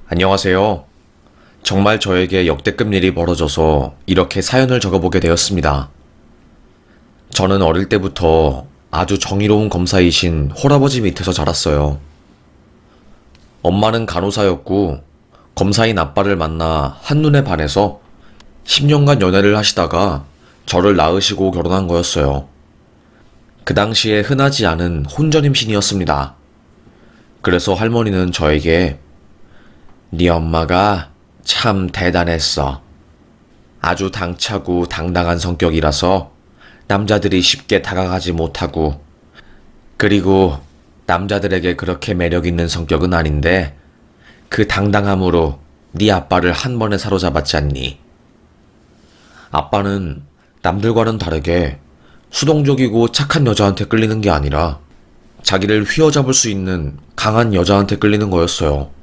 안녕하세요. 정말 저에게 역대급 일이 벌어져서 이렇게 사연을 적어보게 되었습니다. 저는 어릴 때부터 아주 정의로운 검사이신 홀아버지 밑에서 자랐어요. 엄마는 간호사였고 검사인 아빠를 만나 한눈에 반해서 10년간 연애를 하시다가 저를 낳으시고 결혼한 거였어요. 그 당시에 흔하지 않은 혼전 임신이었습니다. 그래서 할머니는 저에게 네 엄마가 참 대단했어. 아주 당차고 당당한 성격이라서 남자들이 쉽게 다가가지 못하고, 그리고 남자들에게 그렇게 매력 있는 성격은 아닌데 그 당당함으로 네 아빠를 한 번에 사로잡았지 않니? 아빠는 남들과는 다르게 수동적이고 착한 여자한테 끌리는 게 아니라 자기를 휘어잡을 수 있는 강한 여자한테 끌리는 거였어요.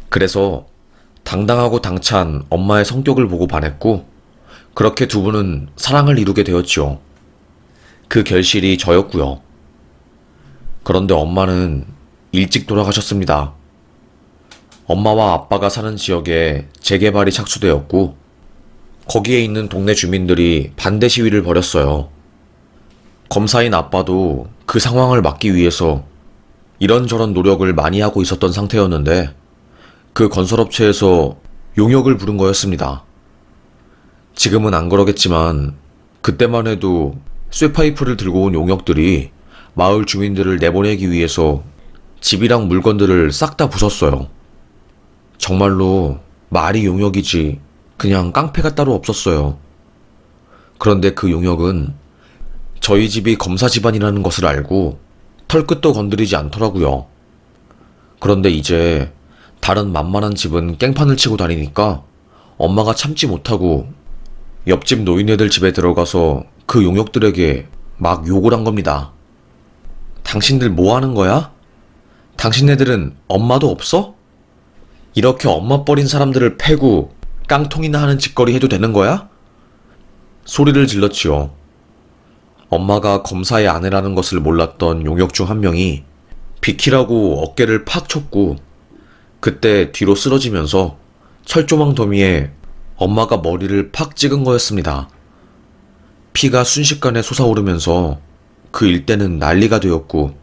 그래서 당당하고 당찬 엄마의 성격을 보고 반했고, 그렇게 두 분은 사랑을 이루게 되었죠. 그 결실이 저였고요. 그런데 엄마는 일찍 돌아가셨습니다. 엄마와 아빠가 사는 지역에 재개발이 착수되었고, 거기에 있는 동네 주민들이 반대 시위를 벌였어요. 검사인 아빠도 그 상황을 막기 위해서 이런저런 노력을 많이 하고 있었던 상태였는데, 그 건설업체에서 용역을 부른 거였습니다. 지금은 안 그러겠지만 그때만 해도 쇠파이프를 들고 온 용역들이 마을 주민들을 내보내기 위해서 집이랑 물건들을 싹 다 부쉈어요. 정말로 말이 용역이지 그냥 깡패가 따로 없었어요. 그런데 그 용역은 저희 집이 검사 집안이라는 것을 알고 털끝도 건드리지 않더라고요. 그런데 이제 다른 만만한 집은 깽판을 치고 다니니까 엄마가 참지 못하고 옆집 노인네들 집에 들어가서 그 용역들에게 막 욕을 한 겁니다. 당신들 뭐 하는 거야? 당신네들은 엄마도 없어? 이렇게 엄마 버린 사람들을 패고 깡통이나 하는 짓거리 해도 되는 거야? 소리를 질렀지요. 엄마가 검사의 아내라는 것을 몰랐던 용역 중 한 명이 비키라고 어깨를 팍 쳤고, 그때 뒤로 쓰러지면서 철조망 더미에 엄마가 머리를 팍 찍은 거였습니다. 피가 순식간에 솟아오르면서 그 일대는 난리가 되었고,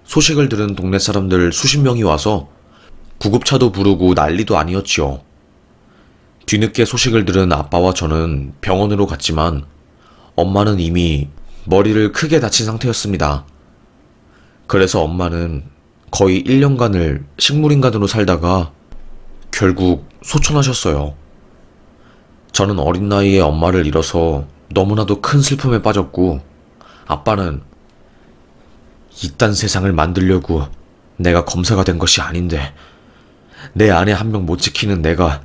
소식을 들은 동네 사람들 수십 명이 와서 구급차도 부르고 난리도 아니었지요. 뒤늦게 소식을 들은 아빠와 저는 병원으로 갔지만 엄마는 이미 머리를 크게 다친 상태였습니다. 그래서 엄마는 거의 1년간을 식물인간으로 살다가 결국 소천하셨어요. 저는 어린 나이에 엄마를 잃어서 너무나도 큰 슬픔에 빠졌고, 아빠는 이딴 세상을 만들려고 내가 검사가 된 것이 아닌데 내 아내 한 명 못 지키는 내가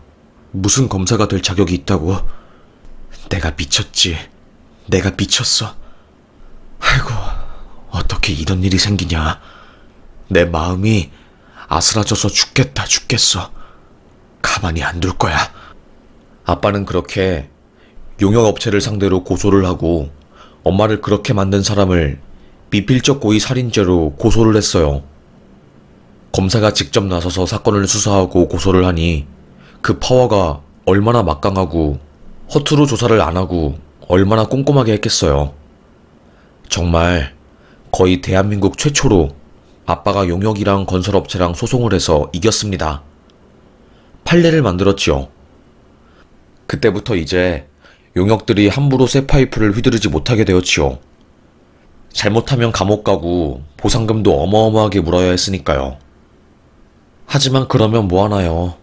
무슨 검사가 될 자격이 있다고? 내가 미쳤지. 내가 미쳤어. 아이고, 어떻게 이런 일이 생기냐. 내 마음이 아스라져서 죽겠어. 가만히 안 둘 거야. 아빠는 그렇게 용역업체를 상대로 고소를 하고 엄마를 그렇게 만든 사람을 미필적 고의 살인죄로 고소를 했어요. 검사가 직접 나서서 사건을 수사하고 고소를 하니 그 파워가 얼마나 막강하고 허투루 조사를 안 하고 얼마나 꼼꼼하게 했겠어요. 정말 거의 대한민국 최초로 아빠가 용역이랑 건설업체랑 소송을 해서 이겼습니다. 판례를 만들었지요. 그때부터 이제 용역들이 함부로 쇠파이프를 휘두르지 못하게 되었지요. 잘못하면 감옥 가고 보상금도 어마어마하게 물어야 했으니까요. 하지만 그러면 뭐하나요.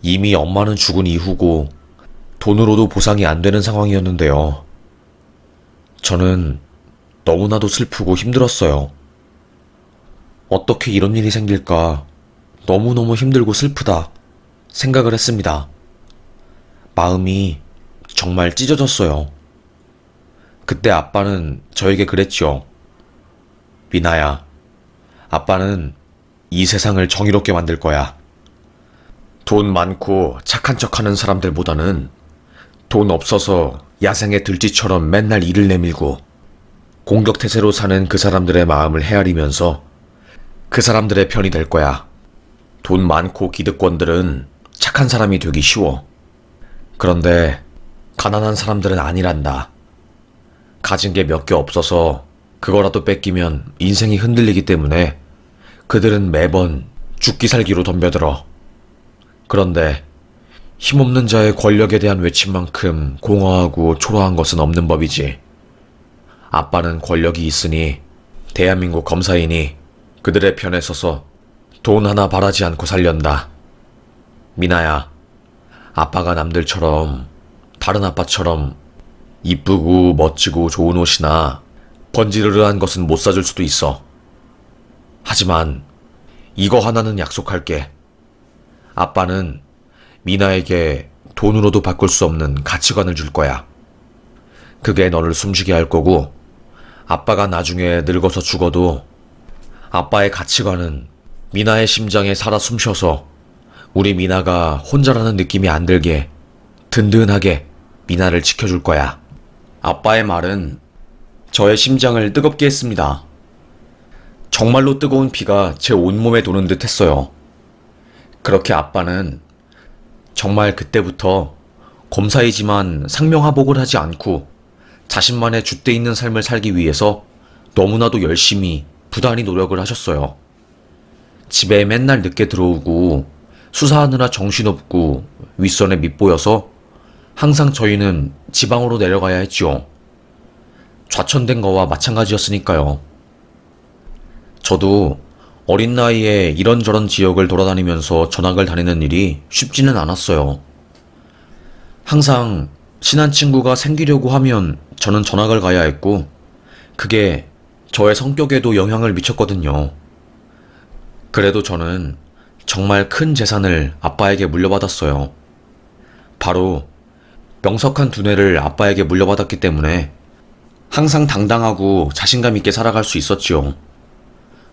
이미 엄마는 죽은 이후고 돈으로도 보상이 안 되는 상황이었는데요. 저는 너무나도 슬프고 힘들었어요. 어떻게 이런 일이 생길까 너무너무 힘들고 슬프다 생각을 했습니다. 마음이 정말 찢어졌어요. 그때 아빠는 저에게 그랬죠. 미나야, 아빠는 이 세상을 정의롭게 만들 거야. 돈 많고 착한 척하는 사람들보다는 돈 없어서 야생의 들쥐처럼 맨날 이를 내밀고 공격태세로 사는 그 사람들의 마음을 헤아리면서 그 사람들의 편이 될 거야. 돈 많고 기득권들은 착한 사람이 되기 쉬워. 그런데 가난한 사람들은 아니란다. 가진 게 몇 개 없어서 그거라도 뺏기면 인생이 흔들리기 때문에 그들은 매번 죽기 살기로 덤벼들어. 그런데 힘없는 자의 권력에 대한 외침만큼 공허하고 초라한 것은 없는 법이지. 아빠는 권력이 있으니 대한민국 검사이니 그들의 편에 서서 돈 하나 바라지 않고 살련다. 미나야, 아빠가 남들처럼, 다른 아빠처럼 이쁘고 멋지고 좋은 옷이나 번지르르한 것은 못 사줄 수도 있어. 하지만 이거 하나는 약속할게. 아빠는 미나에게 돈으로도 바꿀 수 없는 가치관을 줄 거야. 그게 너를 숨쉬게 할 거고, 아빠가 나중에 늙어서 죽어도 아빠의 가치관은 미나의 심장에 살아 숨쉬어서 우리 미나가 혼자라는 느낌이 안 들게 든든하게 미나를 지켜줄 거야. 아빠의 말은 저의 심장을 뜨겁게 했습니다. 정말로 뜨거운 피가 제 온몸에 도는 듯 했어요. 그렇게 아빠는 정말 그때부터 검사이지만 상명하복을 하지 않고 자신만의 줏대 있는 삶을 살기 위해서 너무나도 열심히 부단히 노력을 하셨어요. 집에 맨날 늦게 들어오고 수사하느라 정신없고 윗선에 밉보여서 항상 저희는 지방으로 내려가야 했지요. 좌천된 거와 마찬가지였으니까요. 저도 어린 나이에 이런저런 지역을 돌아다니면서 전학을 다니는 일이 쉽지는 않았어요. 항상 친한 친구가 생기려고 하면 저는 전학을 가야 했고, 그게 저의 성격에도 영향을 미쳤거든요. 그래도 저는 정말 큰 재산을 아빠에게 물려받았어요. 바로 명석한 두뇌를 아빠에게 물려받았기 때문에 항상 당당하고 자신감 있게 살아갈 수 있었지요.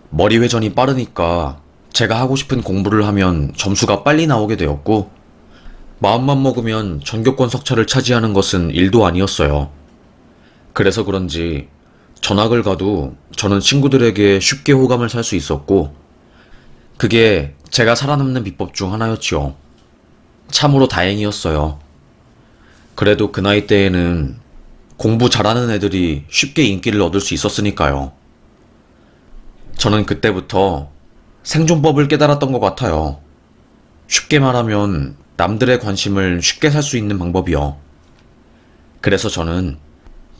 머리 회전이 빠르니까 제가 하고 싶은 공부를 하면 점수가 빨리 나오게 되었고, 마음만 먹으면 전교권 석차를 차지하는 것은 일도 아니었어요. 그래서 그런지 전학을 가도 저는 친구들에게 쉽게 호감을 살 수 있었고, 그게 제가 살아남는 비법 중 하나였지요. 참으로 다행이었어요. 그래도 그 나이 때에는 공부 잘하는 애들이 쉽게 인기를 얻을 수 있었으니까요. 저는 그때부터 생존법을 깨달았던 것 같아요. 쉽게 말하면 남들의 관심을 쉽게 살 수 있는 방법이요. 그래서 저는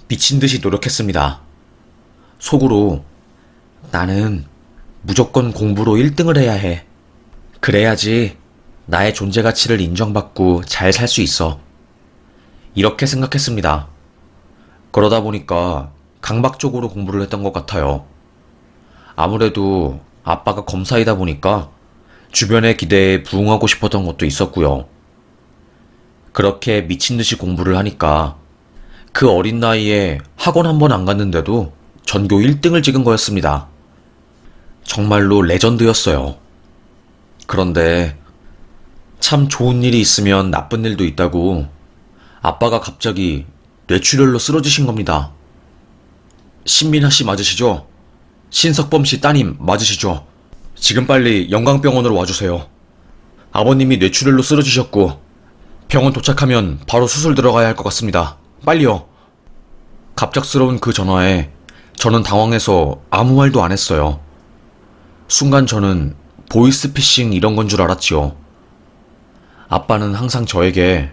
미친 듯이 노력했습니다. 속으로 나는 무조건 공부로 1등을 해야 해. 그래야지 나의 존재 가치를 인정받고 잘 살 수 있어. 이렇게 생각했습니다. 그러다 보니까 강박적으로 공부를 했던 것 같아요. 아무래도 아빠가 검사이다 보니까 주변의 기대에 부응하고 싶었던 것도 있었고요. 그렇게 미친 듯이 공부를 하니까 그 어린 나이에 학원 한 번 안 갔는데도 전교 1등을 찍은 거였습니다. 정말로 레전드였어요. 그런데 참 좋은 일이 있으면 나쁜 일도 있다고 아빠가 갑자기 뇌출혈로 쓰러지신 겁니다. 신민아 씨 맞으시죠? 신석범 씨 따님 맞으시죠? 지금 빨리 영광병원으로 와주세요. 아버님이 뇌출혈로 쓰러지셨고 병원 도착하면 바로 수술 들어가야 할 것 같습니다. 빨리요. 갑작스러운 그 전화에 저는 당황해서 아무 말도 안 했어요. 순간 저는 보이스피싱 이런 건 줄 알았지요. 아빠는 항상 저에게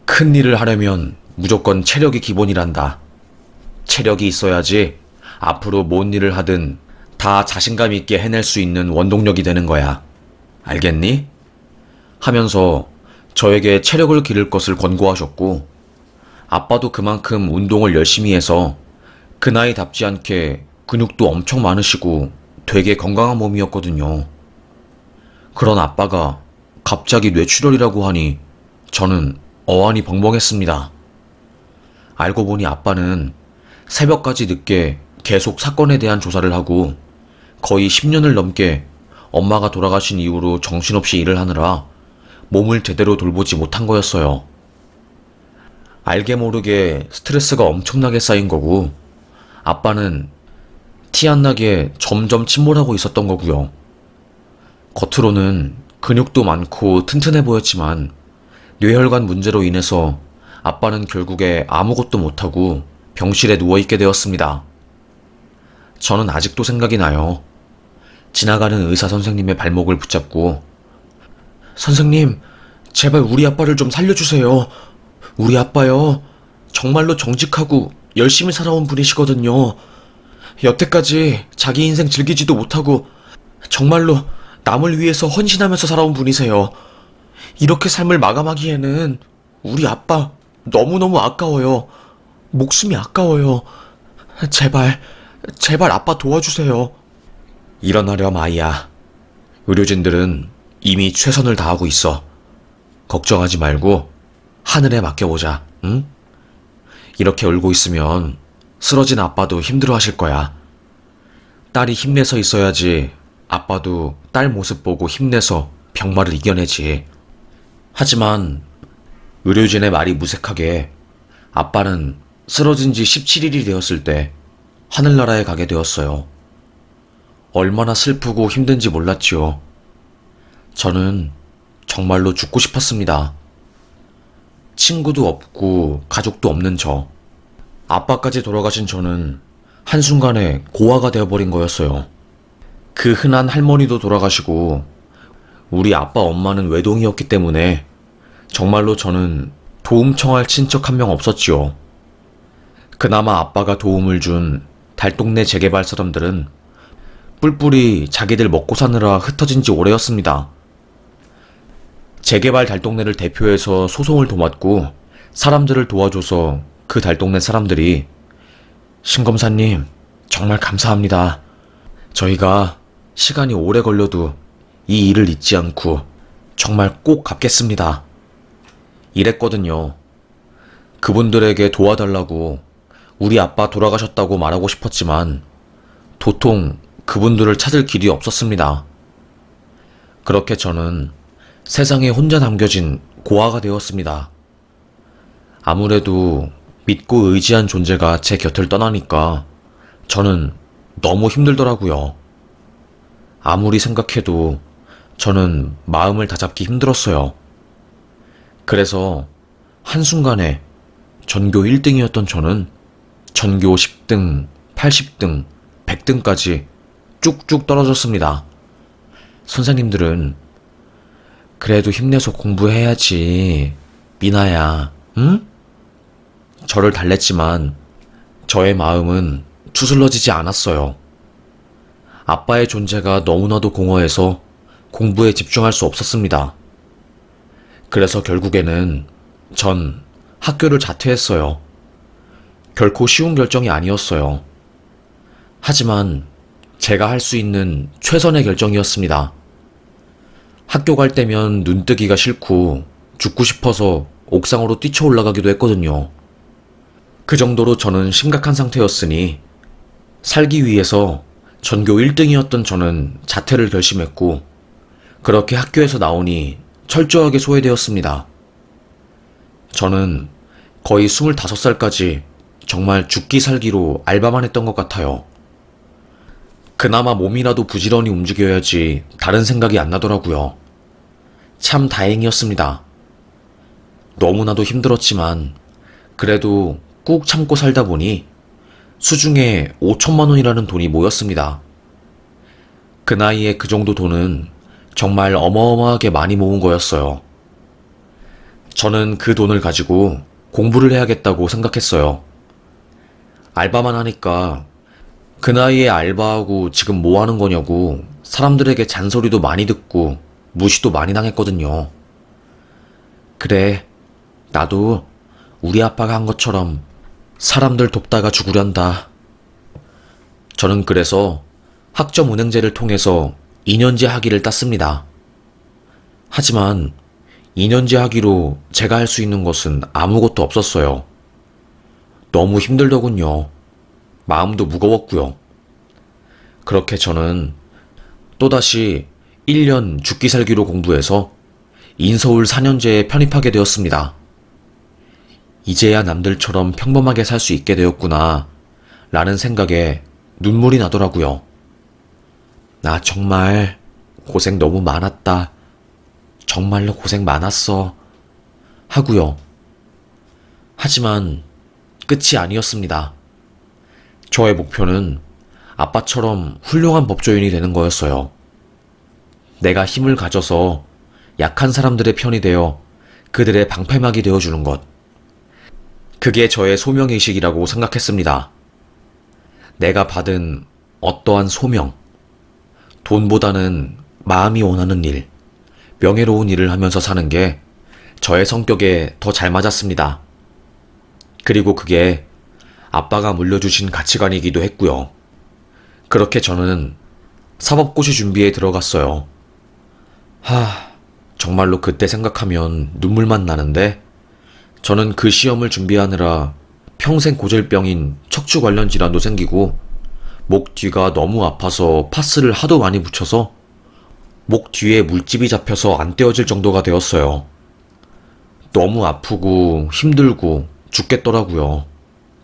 큰 일을 하려면 무조건 체력이 기본이란다. 체력이 있어야지 앞으로 뭔 일을 하든 다 자신감 있게 해낼 수 있는 원동력이 되는 거야. 알겠니? 하면서 저에게 체력을 기를 것을 권고하셨고, 아빠도 그만큼 운동을 열심히 해서 그 나이답지 않게 근육도 엄청 많으시고 되게 건강한 몸이었거든요. 그런 아빠가 갑자기 뇌출혈이라고 하니 저는 어안이 벙벙했습니다. 알고 보니 아빠는 새벽까지 늦게 계속 사건에 대한 조사를 하고 거의 10년을 넘게 엄마가 돌아가신 이후로 정신없이 일을 하느라 몸을 제대로 돌보지 못한 거였어요. 알게 모르게 스트레스가 엄청나게 쌓인 거고, 아빠는 티 안 나게 점점 침몰하고 있었던 거고요. 겉으로는 근육도 많고 튼튼해 보였지만 뇌혈관 문제로 인해서 아빠는 결국에 아무것도 못하고 병실에 누워있게 되었습니다. 저는 아직도 생각이 나요. 지나가는 의사 선생님의 발목을 붙잡고 선생님, 제발 우리 아빠를 좀 살려주세요. 우리 아빠요. 정말로 정직하고 열심히 살아온 분이시거든요. 여태까지 자기 인생 즐기지도 못하고 정말로 남을 위해서 헌신하면서 살아온 분이세요. 이렇게 삶을 마감하기에는 우리 아빠 너무너무 아까워요. 목숨이 아까워요. 제발, 제발 아빠 도와주세요. 일어나렴, 아이야. 의료진들은 이미 최선을 다하고 있어. 걱정하지 말고 하늘에 맡겨보자, 응? 이렇게 울고 있으면 쓰러진 아빠도 힘들어 하실 거야. 딸이 힘내서 있어야지 아빠도 딸 모습 보고 힘내서 병마를 이겨내지. 하지만 의료진의 말이 무색하게 아빠는 쓰러진 지 17일이 되었을 때 하늘나라에 가게 되었어요. 얼마나 슬프고 힘든지 몰랐지요. 저는 정말로 죽고 싶었습니다. 친구도 없고 가족도 없는 저. 아빠까지 돌아가신 저는 한순간에 고아가 되어버린 거였어요. 그 흔한 할머니도 돌아가시고 우리 아빠 엄마는 외동이었기 때문에 정말로 저는 도움 청할 친척 한 명 없었지요. 그나마 아빠가 도움을 준 달동네 재개발 사람들은 뿔뿔이 자기들 먹고 사느라 흩어진 지 오래였습니다. 재개발 달동네를 대표해서 소송을 도맡고 사람들을 도와줘서 그 달동네 사람들이 신검사님 정말 감사합니다. 저희가 시간이 오래 걸려도 이 일을 잊지 않고 정말 꼭 갚겠습니다. 이랬거든요. 그분들에게 도와달라고 우리 아빠 돌아가셨다고 말하고 싶었지만 도통 그분들을 찾을 길이 없었습니다. 그렇게 저는 세상에 혼자 남겨진 고아가 되었습니다. 아무래도 믿고 의지한 존재가 제 곁을 떠나니까 저는 너무 힘들더라고요. 아무리 생각해도 저는 마음을 다잡기 힘들었어요. 그래서 한순간에 전교 1등이었던 저는 전교 10등, 80등, 100등까지 쭉쭉 떨어졌습니다. 선생님들은 그래도 힘내서 공부해야지, 미나야, 응? 저를 달랬지만 저의 마음은 추슬러지지 않았어요. 아빠의 존재가 너무나도 공허해서 공부에 집중할 수 없었습니다. 그래서 결국에는 전 학교를 자퇴했어요. 결코 쉬운 결정이 아니었어요. 하지만 제가 할 수 있는 최선의 결정이었습니다. 학교 갈 때면 눈뜨기가 싫고 죽고 싶어서 옥상으로 뛰쳐 올라가기도 했거든요. 그 정도로 저는 심각한 상태였으니 살기 위해서 전교 1등이었던 저는 자퇴를 결심했고 그렇게 학교에서 나오니 철저하게 소외되었습니다. 저는 거의 25살까지 정말 죽기 살기로 알바만 했던 것 같아요. 그나마 몸이라도 부지런히 움직여야지 다른 생각이 안 나더라고요. 참 다행이었습니다. 너무나도 힘들었지만 그래도 꾹 참고 살다 보니 수중에 5천만 원이라는 돈이 모였습니다. 그 나이에 그 정도 돈은 정말 어마어마하게 많이 모은 거였어요. 저는 그 돈을 가지고 공부를 해야겠다고 생각했어요. 알바만 하니까 그 나이에 알바하고 지금 뭐 하는 거냐고 사람들에게 잔소리도 많이 듣고 무시도 많이 당했거든요. 그래, 나도 우리 아빠가 한 것처럼 사람들 돕다가 죽으련다. 저는 그래서 학점은행제를 통해서 2년제 학위를 땄습니다. 하지만 2년제 학위로 제가 할 수 있는 것은 아무것도 없었어요. 너무 힘들더군요. 마음도 무거웠고요. 그렇게 저는 또다시 1년 죽기 살기로 공부해서 인서울 4년제에 편입하게 되었습니다. 이제야 남들처럼 평범하게 살 수 있게 되었구나 라는 생각에 눈물이 나더라고요. 나 정말 고생 너무 많았다. 정말로 고생 많았어. 하고요. 하지만 끝이 아니었습니다. 저의 목표는 아빠처럼 훌륭한 법조인이 되는 거였어요. 내가 힘을 가져서 약한 사람들의 편이 되어 그들의 방패막이 되어주는 것. 그게 저의 소명의식이라고 생각했습니다. 내가 받은 어떠한 소명, 돈보다는 마음이 원하는 일, 명예로운 일을 하면서 사는 게 저의 성격에 더 잘 맞았습니다. 그리고 그게 아빠가 물려주신 가치관이기도 했고요. 그렇게 저는 사법고시 준비에 들어갔어요. 정말로 그때 생각하면 눈물만 나는데 저는 그 시험을 준비하느라 평생 고질병인 척추 관련 질환도 생기고 목 뒤가 너무 아파서 파스를 하도 많이 붙여서 목 뒤에 물집이 잡혀서 안 떼어질 정도가 되었어요. 너무 아프고 힘들고 죽겠더라고요.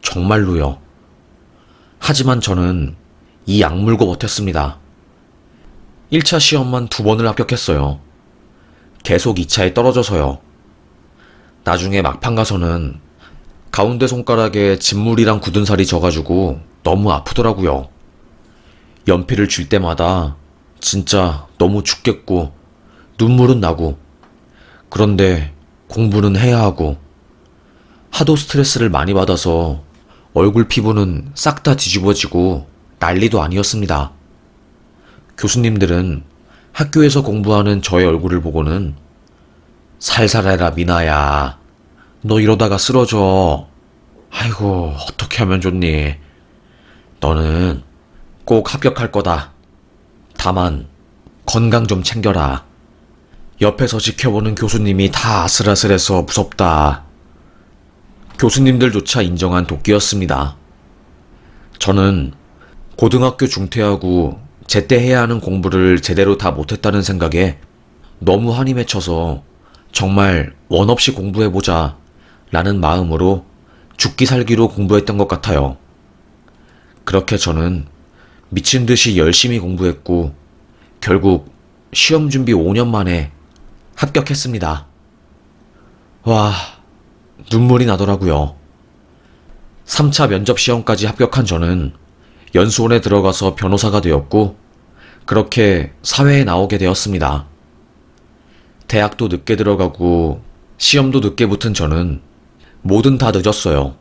정말로요. 하지만 저는 이 악물고 버텼습니다. 1차 시험만 2번을 합격했어요. 계속 2차에 떨어져서요. 나중에 막판 가서는 가운데 손가락에 진물이랑 굳은 살이 져가지고 너무 아프더라고요. 연필을 쥘 때마다 진짜 너무 죽겠고 눈물은 나고 그런데 공부는 해야 하고 하도 스트레스를 많이 받아서 얼굴 피부는 싹 다 뒤집어지고 난리도 아니었습니다. 교수님들은 학교에서 공부하는 저의 얼굴을 보고는 살살해라 미나야. 너 이러다가 쓰러져. 아이고 어떻게 하면 좋니. 너는 꼭 합격할 거다. 다만 건강 좀 챙겨라. 옆에서 지켜보는 교수님이 다 아슬아슬해서 무섭다. 교수님들조차 인정한 도끼였습니다. 저는 고등학교 중퇴하고 제때 해야 하는 공부를 제대로 다 못했다는 생각에 너무 한이 맺혀서 정말 원 없이 공부해보자 라는 마음으로 죽기 살기로 공부했던 것 같아요. 그렇게 저는 미친 듯이 열심히 공부했고 결국 시험 준비 5년 만에 합격했습니다. 와, 눈물이 나더라고요. 3차 면접 시험까지 합격한 저는 연수원에 들어가서 변호사가 되었고 그렇게 사회에 나오게 되었습니다. 대학도 늦게 들어가고 시험도 늦게 붙은 저는 뭐든 다 늦었어요.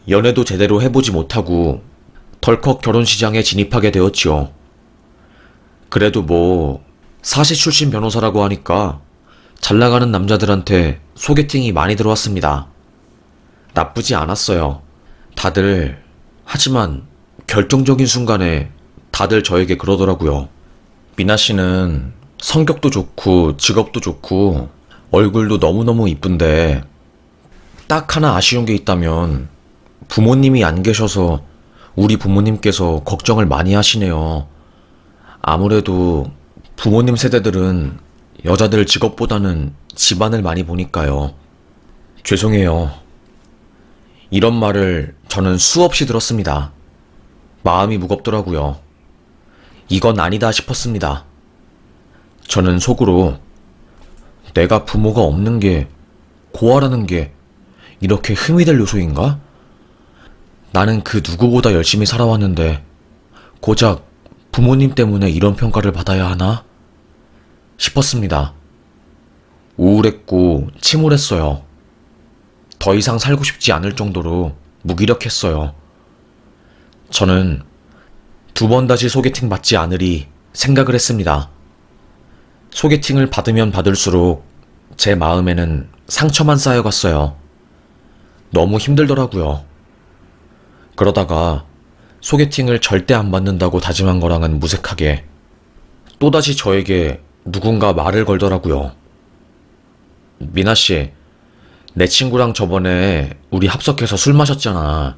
연애도 제대로 해보지 못하고 덜컥 결혼시장에 진입하게 되었지요. 그래도 뭐 사시 출신 변호사라고 하니까 잘나가는 남자들한테 소개팅이 많이 들어왔습니다. 나쁘지 않았어요. 다들. 하지만 결정적인 순간에 다들 저에게 그러더라고요. 미나 씨는 성격도 좋고 직업도 좋고 얼굴도 너무너무 이쁜데 딱 하나 아쉬운 게 있다면 부모님이 안 계셔서 우리 부모님께서 걱정을 많이 하시네요. 아무래도 부모님 세대들은 여자들 직업보다는 집안을 많이 보니까요. 죄송해요. 이런 말을 저는 수없이 들었습니다. 마음이 무겁더라고요. 이건 아니다 싶었습니다. 저는 속으로 내가 부모가 없는 게 고아라는 게 이렇게 흠이 될 요소인가? 나는 그 누구보다 열심히 살아왔는데 고작 부모님 때문에 이런 평가를 받아야 하나? 싶었습니다. 우울했고 침울했어요. 더 이상 살고 싶지 않을 정도로 무기력했어요. 저는 2번 다시 소개팅 받지 않으리 생각을 했습니다. 소개팅을 받으면 받을수록 제 마음에는 상처만 쌓여갔어요. 너무 힘들더라고요. 그러다가 소개팅을 절대 안 받는다고 다짐한 거랑은 무색하게 또다시 저에게 누군가 말을 걸더라고요. 미나씨, 내 친구랑 저번에 우리 합석해서 술 마셨잖아.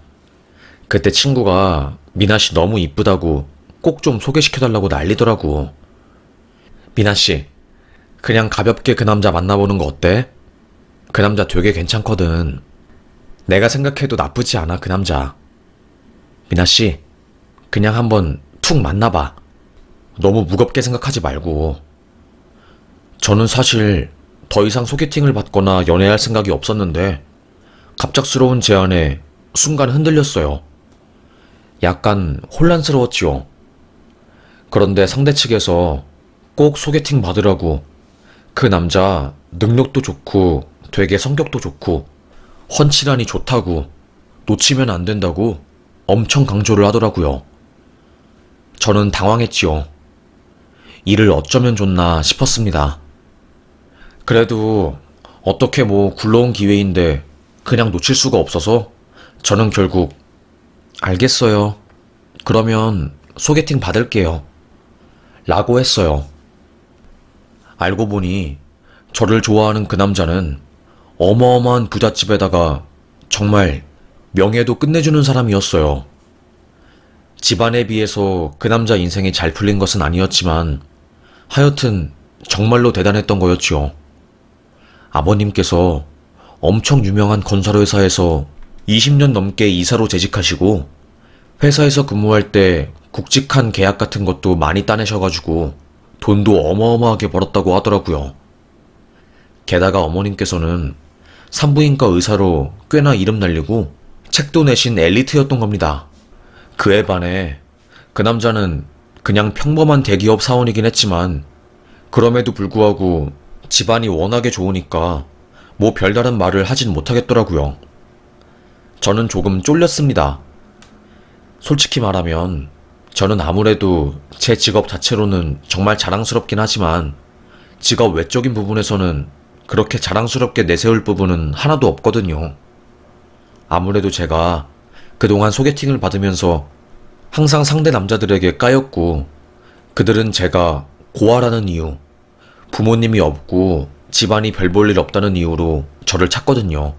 그때 친구가 미나씨 너무 이쁘다고 꼭 좀 소개시켜달라고 난리더라고. 미나씨, 그냥 가볍게 그 남자 만나보는 거 어때? 그 남자 되게 괜찮거든. 내가 생각해도 나쁘지 않아, 그 남자. 미나씨, 그냥 한번 툭 만나봐. 너무 무겁게 생각하지 말고. 저는 사실 더 이상 소개팅을 받거나 연애할 생각이 없었는데 갑작스러운 제안에 순간 흔들렸어요. 약간 혼란스러웠지요. 그런데 상대 측에서 꼭 소개팅 받으라고, 그 남자 능력도 좋고 되게 성격도 좋고 훤칠하니 좋다고, 놓치면 안 된다고 엄청 강조를 하더라고요. 저는 당황했지요. 이를 어쩌면 좋나 싶었습니다. 그래도 어떻게 굴러온 기회인데 그냥 놓칠 수가 없어서 저는 결국 알겠어요. 그러면 소개팅 받을게요. 라고 했어요. 알고 보니 저를 좋아하는 그 남자는 어마어마한 부잣집에다가 정말 명예도 끝내주는 사람이었어요. 집안에 비해서 그 남자 인생이 잘 풀린 것은 아니었지만 하여튼 정말로 대단했던 거였지요. 아버님께서 엄청 유명한 건설회사에서 20년 넘게 이사로 재직하시고 회사에서 근무할 때 굵직한 계약 같은 것도 많이 따내셔가지고 돈도 어마어마하게 벌었다고 하더라고요. 게다가 어머님께서는 산부인과 의사로 꽤나 이름 날리고 책도 내신 엘리트였던 겁니다. 그에 반해 그 남자는 그냥 평범한 대기업 사원이긴 했지만 그럼에도 불구하고 집안이 워낙에 좋으니까 별다른 말을 하진 못하겠더라고요. 저는 조금 쫄렸습니다. 솔직히 말하면 저는 아무래도 제 직업 자체로는 정말 자랑스럽긴 하지만 직업 외적인 부분에서는 그렇게 자랑스럽게 내세울 부분은 하나도 없거든요. 아무래도 제가 그동안 소개팅을 받으면서 항상 상대 남자들에게 까였고 그들은 제가 고아라는 이유, 부모님이 없고 집안이 별 볼 일 없다는 이유로 저를 찾거든요.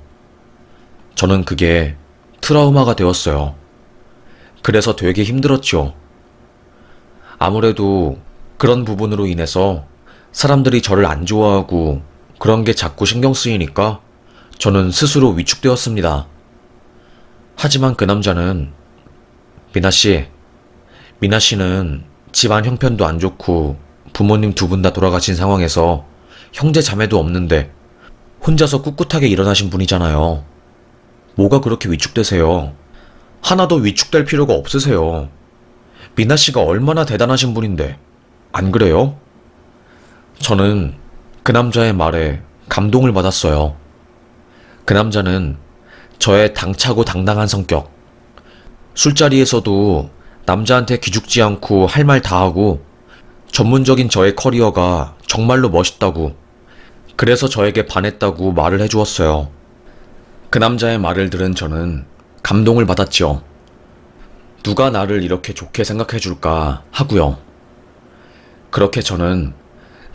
저는 그게 트라우마가 되었어요. 그래서 되게 힘들었죠. 아무래도 그런 부분으로 인해서 사람들이 저를 안 좋아하고 그런 게 자꾸 신경 쓰이니까 저는 스스로 위축되었습니다. 하지만 그 남자는 미나 씨는 집안 형편도 안 좋고 부모님 두 분 다 돌아가신 상황에서 형제 자매도 없는데 혼자서 꿋꿋하게 일어나신 분이잖아요. 뭐가 그렇게 위축되세요? 하나도 위축될 필요가 없으세요. 미나 씨가 얼마나 대단하신 분인데, 안 그래요? 저는 그 남자의 말에 감동을 받았어요. 그 남자는 저의 당차고 당당한 성격, 술자리에서도 남자한테 기죽지 않고 할 말 다 하고 전문적인 저의 커리어가 정말로 멋있다고, 그래서 저에게 반했다고 말을 해주었어요. 그 남자의 말을 들은 저는 감동을 받았지요. 누가 나를 이렇게 좋게 생각해줄까 하고요. 그렇게 저는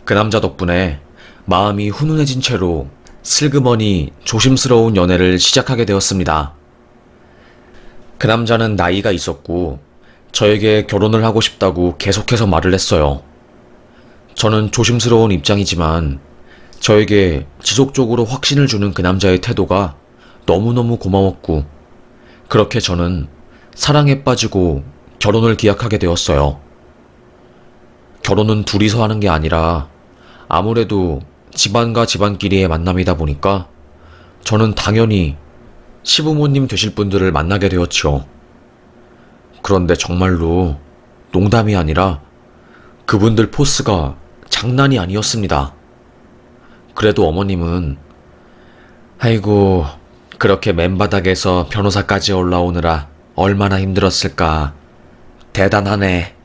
그 남자 덕분에 마음이 훈훈해진 채로 슬그머니 조심스러운 연애를 시작하게 되었습니다. 그 남자는 나이가 있었고 저에게 결혼을 하고 싶다고 계속해서 말을 했어요. 저는 조심스러운 입장이지만 저에게 지속적으로 확신을 주는 그 남자의 태도가 너무너무 고마웠고 그렇게 저는 사랑에 빠지고 결혼을 기약하게 되었어요. 결혼은 둘이서 하는 게 아니라 아무래도 집안과 집안끼리의 만남이다 보니까 저는 당연히 시부모님 되실 분들을 만나게 되었죠. 그런데 정말로 농담이 아니라 그분들 포스가 장난이 아니었습니다. 그래도 어머님은 아이고 그렇게 맨바닥에서 변호사까지 올라오느라 얼마나 힘들었을까. 대단하네.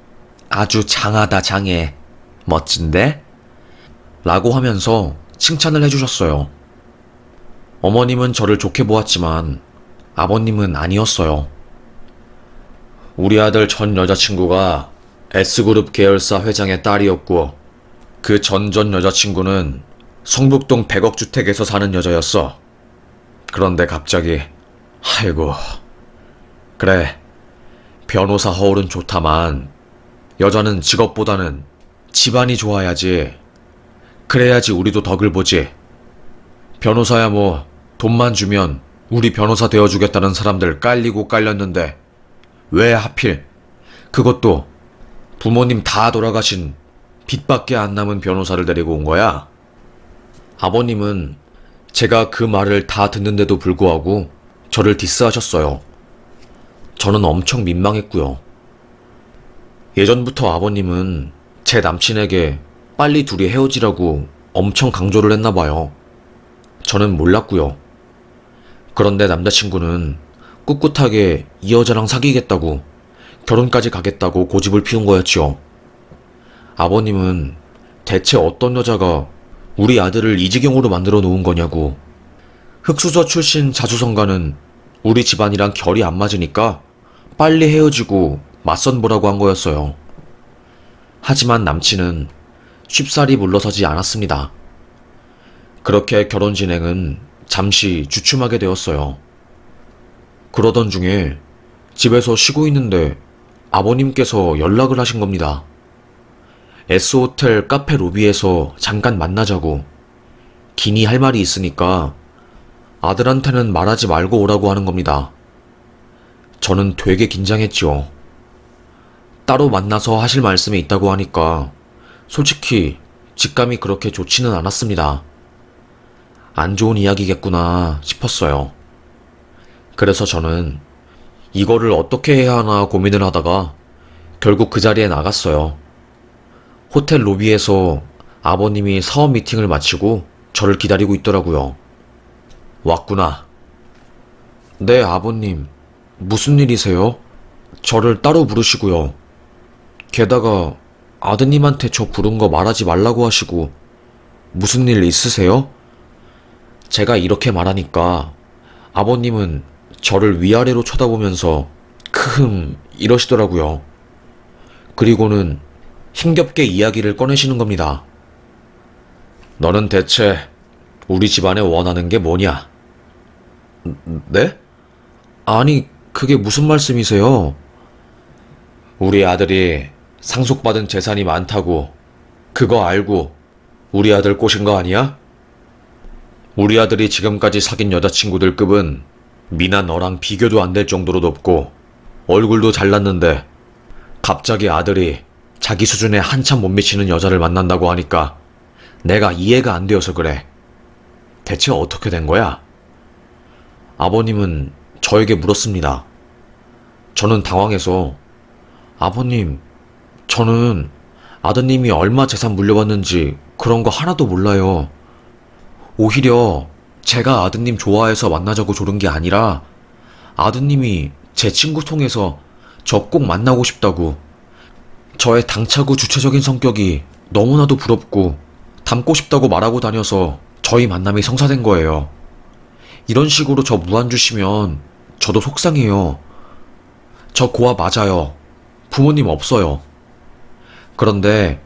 아주 장하다 장해. 멋진데? 라고 하면서 칭찬을 해주셨어요. 어머님은 저를 좋게 보았지만 아버님은 아니었어요. 우리 아들 전 여자친구가 S그룹 계열사 회장의 딸이었고 그 전 여자친구는 성북동 100억 주택에서 사는 여자였어. 그런데 갑자기 아이고 그래 변호사 허울은 좋다만 여자는 직업보다는 집안이 좋아야지. 그래야지 우리도 덕을 보지. 변호사야 돈만 주면 우리 변호사 되어주겠다는 사람들 깔리고 깔렸는데 왜 하필 그것도 부모님 다 돌아가신 빚밖에 안 남은 변호사를 데리고 온 거야? 아버님은 제가 그 말을 다 듣는데도 불구하고 저를 디스하셨어요. 저는 엄청 민망했고요. 예전부터 아버님은 제 남친에게 빨리 둘이 헤어지라고 엄청 강조를 했나봐요. 저는 몰랐고요. 그런데 남자친구는 꿋꿋하게 이 여자랑 사귀겠다고, 결혼까지 가겠다고 고집을 피운 거였지요. 아버님은 대체 어떤 여자가 우리 아들을 이 지경으로 만들어 놓은 거냐고, 흑수저 출신 자수성가는 우리 집안이랑 결이 안 맞으니까 빨리 헤어지고 맞선 보라고 한 거였어요. 하지만 남친은 쉽사리 물러서지 않았습니다. 그렇게 결혼 진행은 잠시 주춤하게 되었어요. 그러던 중에 집에서 쉬고 있는데 아버님께서 연락을 하신 겁니다. S호텔 카페 로비에서 잠깐 만나자고, 기니 할 말이 있으니까 아들한테는 말하지 말고 오라고 하는 겁니다. 저는 되게 긴장했지요. 따로 만나서 하실 말씀이 있다고 하니까 솔직히 직감이 그렇게 좋지는 않았습니다. 안 좋은 이야기겠구나 싶었어요. 그래서 저는 이거를 어떻게 해야 하나 고민을 하다가 결국 그 자리에 나갔어요. 호텔 로비에서 아버님이 사업 미팅을 마치고 저를 기다리고 있더라고요. 왔구나. 네, 아버님. 무슨 일이세요? 저를 따로 부르시고요. 게다가 아드님한테 저 부른 거 말하지 말라고 하시고 무슨 일 있으세요? 제가 이렇게 말하니까 아버님은 저를 위아래로 쳐다보면서 크흠 이러시더라고요. 그리고는 힘겹게 이야기를 꺼내시는 겁니다. 너는 대체 우리 집안에 원하는 게 뭐냐? 네? 아니, 그게 무슨 말씀이세요? 우리 아들이 상속받은 재산이 많다고, 그거 알고 우리 아들 꼬신 거 아니야? 우리 아들이 지금까지 사귄 여자친구들 급은 미나 너랑 비교도 안 될 정도로 높고 얼굴도 잘났는데 갑자기 아들이 자기 수준에 한참 못 미치는 여자를 만난다고 하니까 내가 이해가 안 되어서 그래. 대체 어떻게 된 거야? 아버님은 저에게 물었습니다. 저는 당황해서 아버님, 저는 아드님이 얼마 재산 물려받는지 그런 거 하나도 몰라요. 오히려 제가 아드님 좋아해서 만나자고 조른 게 아니라 아드님이 제 친구 통해서 저 꼭 만나고 싶다고, 저의 당차고 주체적인 성격이 너무나도 부럽고 닮고 싶다고 말하고 다녀서 저희 만남이 성사된 거예요. 이런 식으로 저 무안 주시면 저도 속상해요. 저 고아 맞아요. 부모님 없어요. 그런데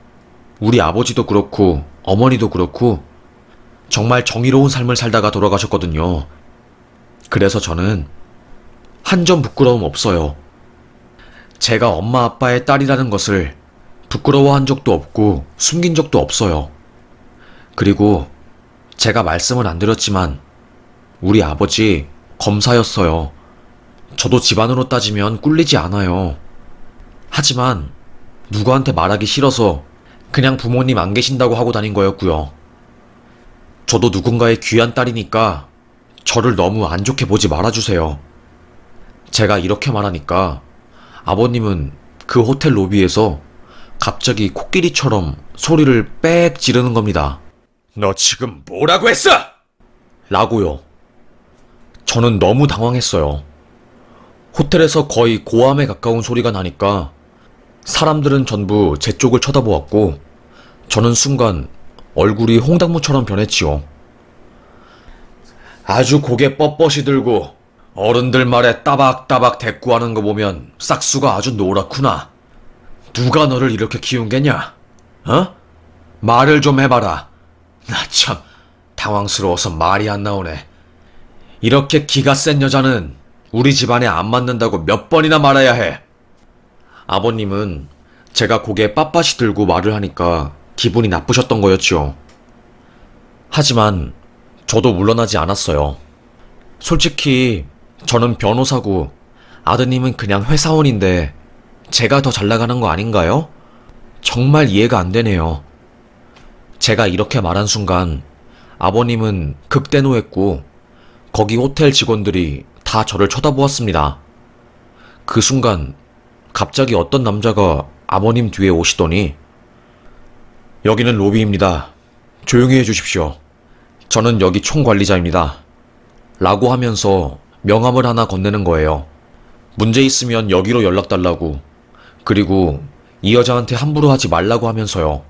우리 아버지도 그렇고 어머니도 그렇고 정말 정의로운 삶을 살다가 돌아가셨거든요. 그래서 저는 한 점 부끄러움 없어요. 제가 엄마 아빠의 딸이라는 것을 부끄러워한 적도 없고 숨긴 적도 없어요. 그리고 제가 말씀은 안 드렸지만 우리 아버지 검사였어요. 저도 집안으로 따지면 꿀리지 않아요. 하지만 누구한테 말하기 싫어서 그냥 부모님 안 계신다고 하고 다닌 거였고요. 저도 누군가의 귀한 딸이니까 저를 너무 안 좋게 보지 말아주세요. 제가 이렇게 말하니까 아버님은 그 호텔 로비에서 갑자기 코끼리처럼 소리를 빽 지르는 겁니다. 너 지금 뭐라고 했어? 라고요. 저는 너무 당황했어요. 호텔에서 거의 고함에 가까운 소리가 나니까 사람들은 전부 제 쪽을 쳐다보았고 저는 순간 얼굴이 홍당무처럼 변했지요. 아주 고개 뻣뻣이 들고 어른들 말에 따박따박 대꾸하는 거 보면 싹수가 아주 노랗구나. 누가 너를 이렇게 키운 게냐? 어? 말을 좀 해봐라. 나 참 당황스러워서 말이 안 나오네. 이렇게 기가 센 여자는 우리 집안에 안 맞는다고 몇 번이나 말해야 해. 아버님은 제가 고개 빳빳이 들고 말을 하니까 기분이 나쁘셨던 거였죠. 하지만 저도 물러나지 않았어요. 솔직히 저는 변호사고 아드님은 그냥 회사원인데 제가 더 잘 나가는 거 아닌가요? 정말 이해가 안 되네요. 제가 이렇게 말한 순간 아버님은 극대노했고 거기 호텔 직원들이 다 저를 쳐다보았습니다. 그 순간 갑자기 어떤 남자가 아버님 뒤에 오시더니 여기는 로비입니다. 조용히 해주십시오. 저는 여기 총관리자입니다. 라고 하면서 명함을 하나 건네는 거예요. 문제 있으면 여기로 연락달라고. 그리고 이 여자한테 함부로 하지 말라고 하면서요.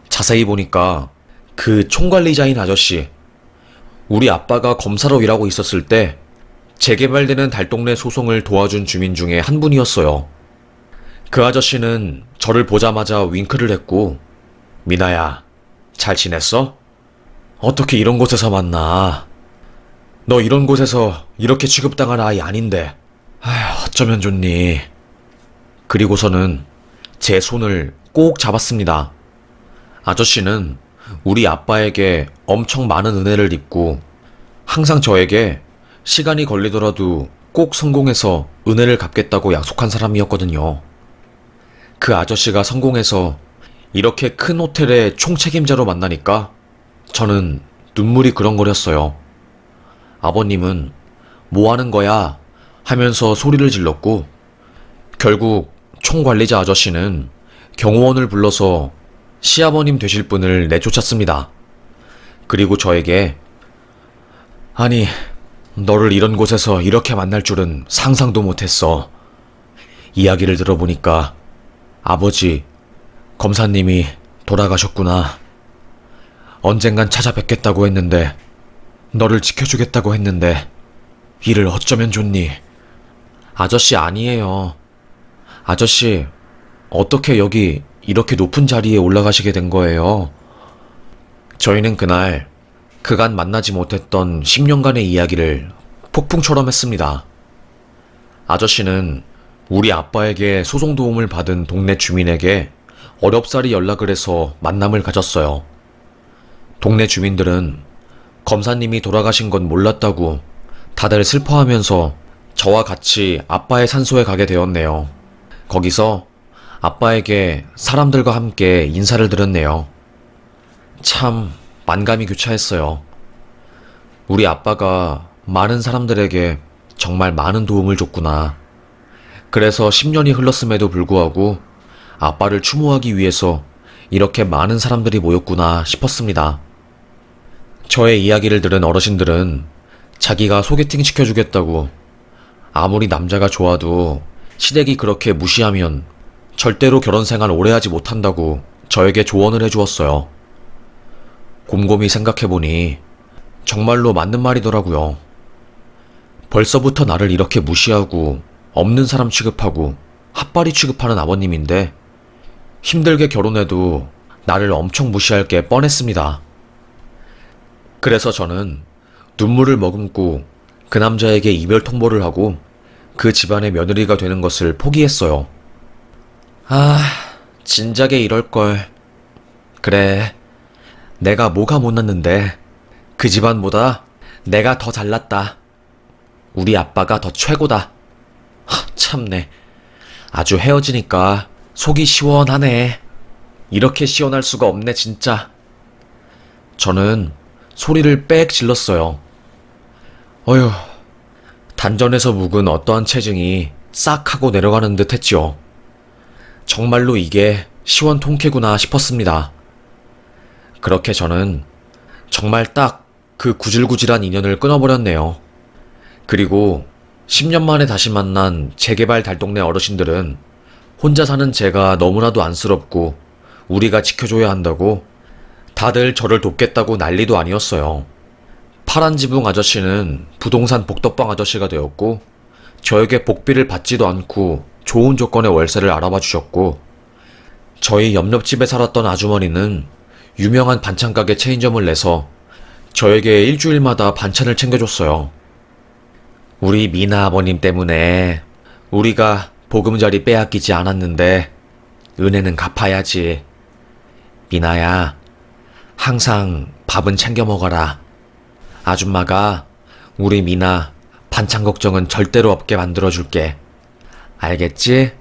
자세히 보니까 그 총관리자인 아저씨, 우리 아빠가 검사로 일하고 있었을 때 재개발되는 달동네 소송을 도와준 주민 중에 한 분이었어요. 그 아저씨는 저를 보자마자 윙크를 했고 미나야, 잘 지냈어? 어떻게 이런 곳에서 만나? 너 이런 곳에서 이렇게 취급당한 아이 아닌데. 아휴, 어쩌면 좋니? 그리고서는 제 손을 꼭 잡았습니다. 아저씨는 우리 아빠에게 엄청 많은 은혜를 입고 항상 저에게 시간이 걸리더라도 꼭 성공해서 은혜를 갚겠다고 약속한 사람이었거든요. 그 아저씨가 성공해서 이렇게 큰 호텔의 총책임자로 만나니까 저는 눈물이 그렁거렸어요. 아버님은 뭐 하는 거야? 하면서 소리를 질렀고 결국 총관리자 아저씨는 경호원을 불러서 시아버님 되실 분을 내쫓았습니다. 그리고 저에게 아니, 너를 이런 곳에서 이렇게 만날 줄은 상상도 못했어. 이야기를 들어보니까 아버지, 검사님이 돌아가셨구나. 언젠간 찾아뵙겠다고 했는데, 너를 지켜주겠다고 했는데, 이를 어쩌면 좋니? 아저씨 아니에요. 아저씨, 어떻게 여기 이렇게 높은 자리에 올라가시게 된 거예요? 저희는 그날 그간 만나지 못했던 10년간의 이야기를 폭풍처럼 했습니다. 아저씨는 우리 아빠에게 소송 도움을 받은 동네 주민에게 어렵사리 연락을 해서 만남을 가졌어요. 동네 주민들은 검사님이 돌아가신 건 몰랐다고 다들 슬퍼하면서 저와 같이 아빠의 산소에 가게 되었네요. 거기서 아빠에게 사람들과 함께 인사를 드렸네요. 참 만감이 교차했어요. 우리 아빠가 많은 사람들에게 정말 많은 도움을 줬구나. 그래서 10년이 흘렀음에도 불구하고 아빠를 추모하기 위해서 이렇게 많은 사람들이 모였구나 싶었습니다. 저의 이야기를 들은 어르신들은 자기가 소개팅 시켜주겠다고, 아무리 남자가 좋아도 시댁이 그렇게 무시하면 절대로 결혼 생활 오래 하지 못한다고 저에게 조언을 해주었어요. 곰곰이 생각해보니 정말로 맞는 말이더라고요. 벌써부터 나를 이렇게 무시하고 없는 사람 취급하고 핫바리 취급하는 아버님인데 힘들게 결혼해도 나를 엄청 무시할 게 뻔했습니다. 그래서 저는 눈물을 머금고 그 남자에게 이별 통보를 하고 그 집안의 며느리가 되는 것을 포기했어요. 아, 진작에 이럴걸. 그래, 내가 뭐가 못났는데 그 집안보다 내가 더 잘났다. 우리 아빠가 더 최고다. 참네. 아주 헤어지니까 속이 시원하네. 이렇게 시원할 수가 없네 진짜. 저는 소리를 빽 질렀어요. 어휴, 단전에서 묵은 어떠한 체증이 싹 하고 내려가는 듯 했지요. 정말로 이게 시원 통쾌구나 싶었습니다. 그렇게 저는 정말 딱 그 구질구질한 인연을 끊어버렸네요. 그리고 10년 만에 다시 만난 재개발 달동네 어르신들은 혼자 사는 제가 너무나도 안쓰럽고 우리가 지켜줘야 한다고 다들 저를 돕겠다고 난리도 아니었어요. 파란 지붕 아저씨는 부동산 복덕방 아저씨가 되었고 저에게 복비를 받지도 않고 좋은 조건의 월세를 알아봐 주셨고 저희 옆옆집에 살았던 아주머니는 유명한 반찬가게 체인점을 내서 저에게 일주일마다 반찬을 챙겨줬어요. 우리 미나 아버님 때문에 우리가 보금자리 빼앗기지 않았는데 은혜는 갚아야지. 미나야, 항상 밥은 챙겨 먹어라. 아줌마가 우리 미나 반찬 걱정은 절대로 없게 만들어줄게. 알겠지?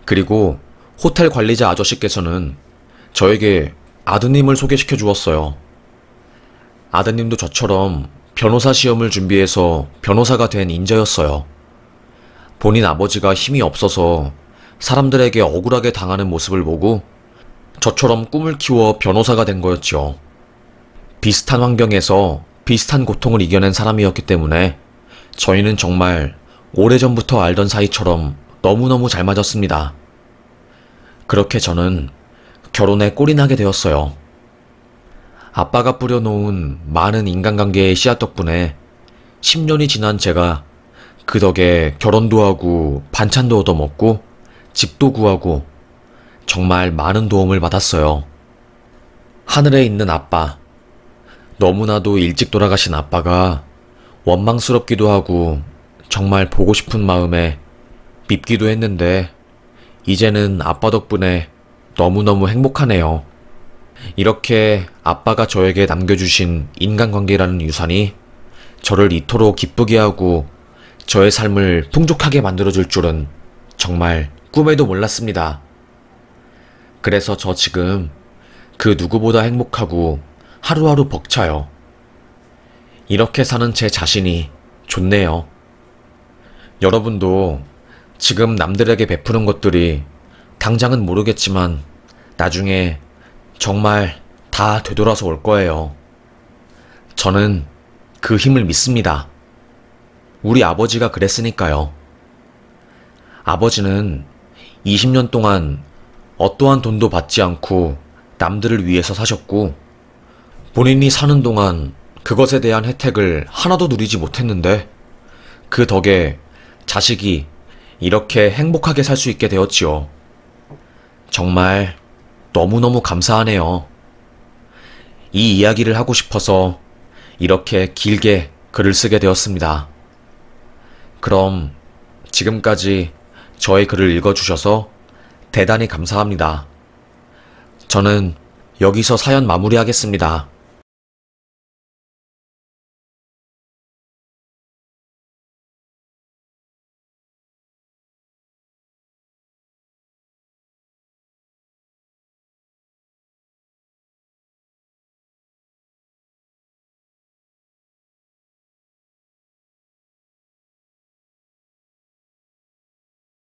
그리고 호텔 관리자 아저씨께서는 저에게 아드님을 소개시켜 주었어요. 아드님도 저처럼 변호사 시험을 준비해서 변호사가 된 인재였어요. 본인 아버지가 힘이 없어서 사람들에게 억울하게 당하는 모습을 보고 저처럼 꿈을 키워 변호사가 된 거였죠. 비슷한 환경에서 비슷한 고통을 이겨낸 사람이었기 때문에 저희는 정말 오래전부터 알던 사이처럼 너무너무 잘 맞았습니다. 그렇게 저는 결혼에 꼴이 나게 되었어요. 아빠가 뿌려놓은 많은 인간관계의 씨앗 덕분에 10년이 지난 제가 그 덕에 결혼도 하고 반찬도 얻어먹고 집도 구하고 정말 많은 도움을 받았어요. 하늘에 있는 아빠, 너무나도 일찍 돌아가신 아빠가 원망스럽기도 하고 정말 보고 싶은 마음에 밉기도 했는데 이제는 아빠 덕분에 너무너무 행복하네요. 이렇게 아빠가 저에게 남겨주신 인간관계라는 유산이 저를 이토록 기쁘게 하고 저의 삶을 풍족하게 만들어줄 줄은 정말 꿈에도 몰랐습니다. 그래서 저 지금 그 누구보다 행복하고 하루하루 벅차요. 이렇게 사는 제 자신이 좋네요. 여러분도 지금 남들에게 베푸는 것들이 당장은 모르겠지만 나중에 정말 다 되돌아서 올 거예요. 저는 그 힘을 믿습니다. 우리 아버지가 그랬으니까요. 아버지는 20년 동안 어떠한 돈도 받지 않고 남들을 위해서 사셨고 본인이 사는 동안 그것에 대한 혜택을 하나도 누리지 못했는데 그 덕에 자식이 이렇게 행복하게 살 수 있게 되었지요. 정말 너무너무 감사하네요. 이 이야기를 하고 싶어서 이렇게 길게 글을 쓰게 되었습니다. 그럼 지금까지 저의 글을 읽어주셔서 대단히 감사합니다. 저는 여기서 사연 마무리하겠습니다.